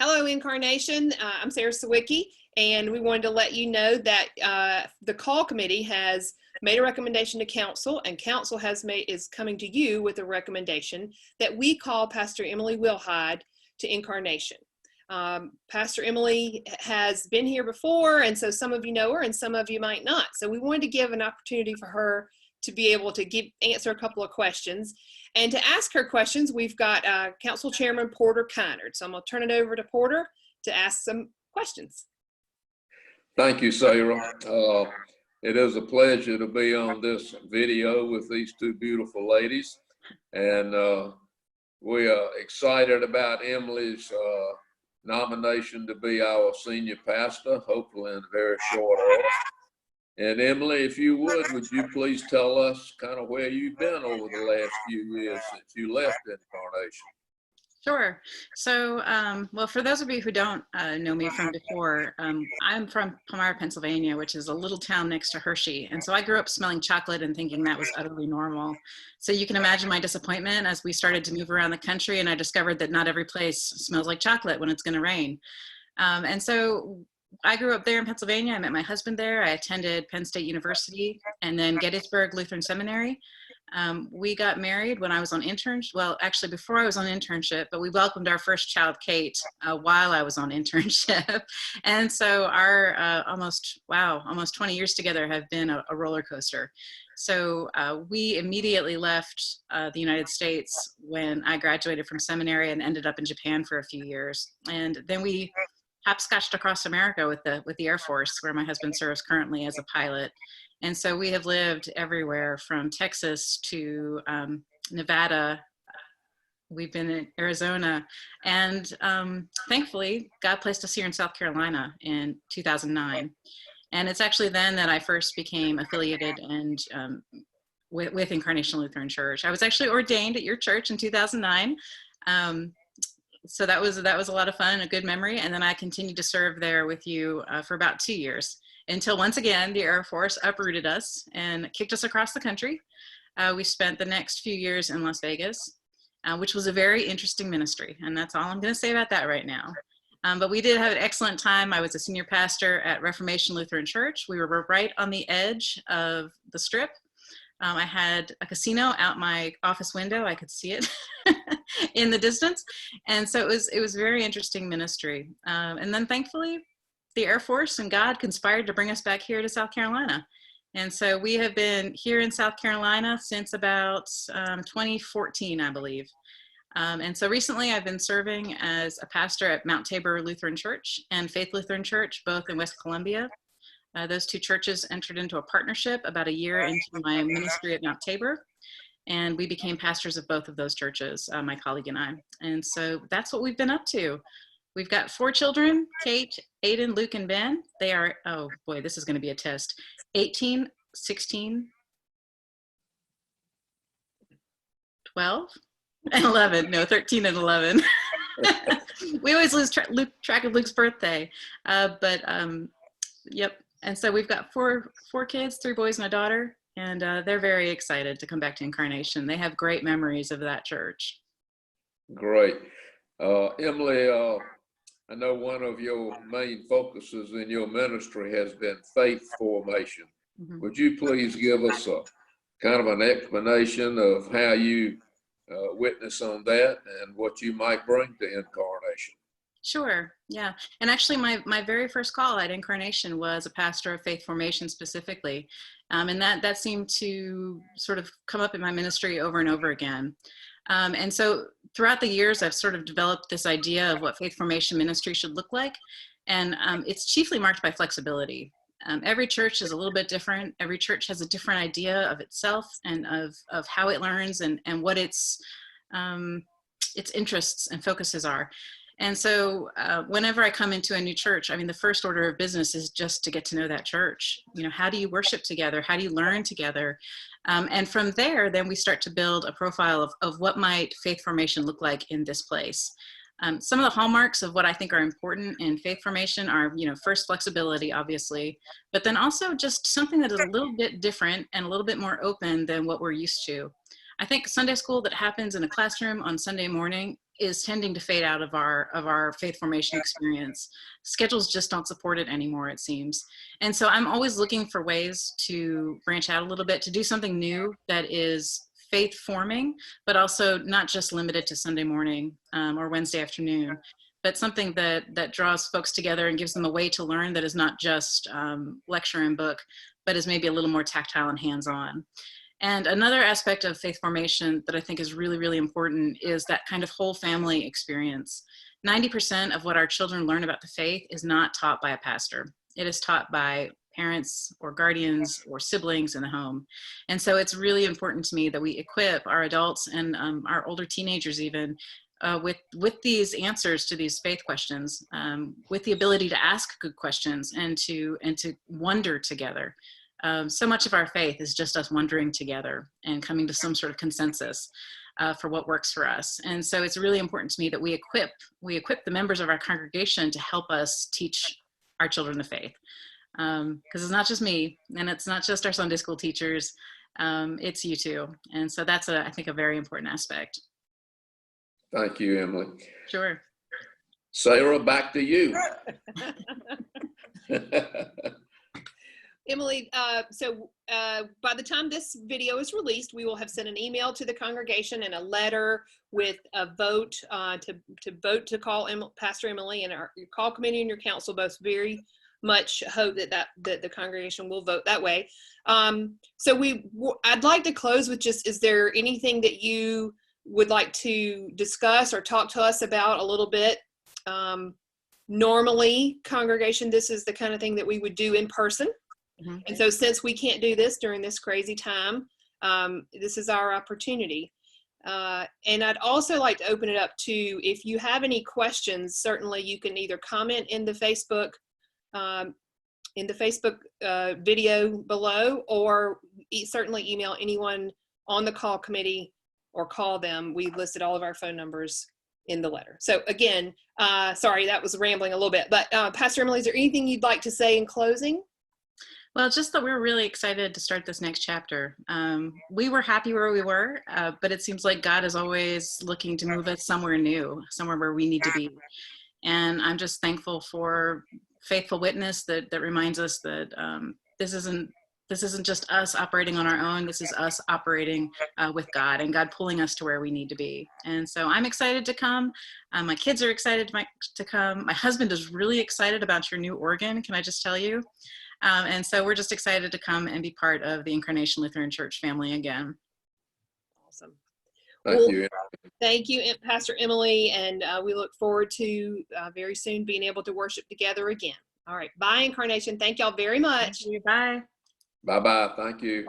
Hello, Incarnation. I'm Sarah Sawicki, and we wanted to let you know that the call committee has made a recommendation to council, and council is coming to you with a recommendation that we call Pastor Emily Willhide to Incarnation. Pastor Emily has been here before, and so some of you know her and some of you might not. So we wanted to give an opportunity for her to be able to answer a couple of questions. And to ask her questions, we've got Council Chairman Porter Kinard. So I'm going to turn it over to Porter to ask some questions. Thank you, Sarah. It is a pleasure to be on this video with these two beautiful ladies. And we are excited about Emily's nomination to be our senior pastor, hopefully in a very short order. And Emily, if you would you please tell us kind of where you've been over the last few years since you left Incarnation? Sure. So, well, for those of you who don't know me from before, I'm from Palmyra, Pennsylvania, which is a little town next to Hershey. And so I grew up smelling chocolate and thinking that was utterly normal. So you can imagine my disappointment as we started to move around the country and I discovered that not every place smells like chocolate when it's going to rain. And so I grew up there in Pennsylvania. I met my husband there. I attended Penn State University and then Gettysburg Lutheran Seminary. We got married when I was on internship. Well, actually before I was on internship, but we welcomed our first child, Kate, while I was on internship. And so our almost 20 years together have been a roller coaster. So we immediately left the United States when I graduated from seminary and ended up in Japan for a few years. And then we hopscotched across America with the Air Force, where my husband serves currently as a pilot. And so we have lived everywhere from Texas to Nevada. We've been in Arizona, and thankfully God placed us here in South Carolina in 2009. And it's actually then that I first became affiliated and with Incarnation Lutheran Church. I was actually ordained at your church in 2009. So that was a lot of fun and a good memory. And then I continued to serve there with you for about 2 years until once again, the Air Force uprooted us and kicked us across the country. We spent the next few years in Las Vegas, which was a very interesting ministry. And that's all I'm going to say about that right now. But we did have an excellent time. I was a senior pastor at Reformation Lutheran Church. We were right on the edge of the Strip. I had a casino out my office window. I could see it in the distance. And so it was very interesting ministry. And then thankfully, the Air Force and God conspired to bring us back here to South Carolina. And so we have been here in South Carolina since about 2014, I believe. And so recently I've been serving as a pastor at Mount Tabor Lutheran Church and Faith Lutheran Church, both in West Columbia. Those two churches entered into a partnership about a year into my ministry at Mount Tabor, and we became pastors of both of those churches, my colleague and I. And so that's what we've been up to. We've got 4 children, Kate, Aiden, Luke, and Ben. They are, oh boy, this is going to be a test, 18, 16, 12, and 11. No, 13 and 11. We always lose track of Luke's birthday, yep. And so we've got four kids, 3 boys and a daughter, and they're very excited to come back to Incarnation. They have great memories of that church. Great. Emily, I know one of your main focuses in your ministry has been faith formation. Mm-hmm. Would you please give us a kind of an explanation of how you witness on that and what you might bring to Incarnation? Sure. Yeah. And actually my very first call at Incarnation was a pastor of faith formation specifically. And that seemed to sort of come up in my ministry over and over again. And so throughout the years, I've sort of developed this idea of what faith formation ministry should look like. And it's chiefly marked by flexibility. Every church is a little bit different. Every church has a different idea of itself and of how it learns and what its interests and focuses are. And so whenever I come into a new church, I mean, the first order of business is just to get to know that church. You know, how do you worship together? How do you learn together? And from there, then we start to build a profile of what might faith formation look like in this place. Some of the hallmarks of what I think are important in faith formation are, you know, first flexibility, obviously, but then also just something that is a little bit different and a little bit more open than what we're used to. I think Sunday school that happens in a classroom on Sunday morning is tending to fade out of our faith formation experience. Schedules just don't support it anymore, it seems. And so I'm always looking for ways to branch out a little bit, to do something new that is faith forming, but also not just limited to Sunday morning or Wednesday afternoon, but something that draws folks together and gives them a way to learn that is not just lecture and book, but is maybe a little more tactile and hands-on. And another aspect of faith formation that I think is really, really important is that kind of whole family experience. 90% of what our children learn about the faith is not taught by a pastor. It is taught by parents or guardians or siblings in the home. And so it's really important to me that we equip our adults and our older teenagers even with these answers to these faith questions, with the ability to ask good questions and to wonder together. So much of our faith is just us wondering together and coming to some sort of consensus for what works for us. And so it's really important to me that we equip the members of our congregation to help us teach our children the faith. Because it's not just me, and it's not just our Sunday school teachers, it's you too. And so that's, I think, a very important aspect. Thank you, Emily. Sure. Sarah, back to you. Emily, by the time this video is released, we will have sent an email to the congregation and a letter with a vote to vote to call Pastor Emily, and your call committee and your council both very much hope that the congregation will vote that way. I'd like to close with just, is there anything that you would like to discuss or talk to us about a little bit? Normally, congregation, this is the kind of thing that we would do in person. Mm-hmm. And so since we can't do this during this crazy time, this is our opportunity. And I'd also like to open it up to, if you have any questions, certainly you can either comment in the Facebook video below, or certainly email anyone on the call committee or call them. We listed all of our phone numbers in the letter. So again, sorry, that was rambling a little bit, but Pastor Emily, is there anything you'd like to say in closing? Well, just that we're really excited to start this next chapter. We were happy where we were, but it seems like God is always looking to move us somewhere new, somewhere where we need to be. And I'm just thankful for faithful witness that reminds us that this isn't just us operating on our own. This is us operating with God, and God pulling us to where we need to be. And so I'm excited to come. My kids are excited to come. My husband is really excited about your new organ, can I just tell you? And so we're just excited to come and be part of the Incarnation Lutheran Church family again. Awesome. Thank you. Thank you, Pastor Emily, and we look forward to very soon being able to worship together again. All right. Bye, Incarnation. Thank y'all very much. Thank you. Bye. Bye-bye. Thank you.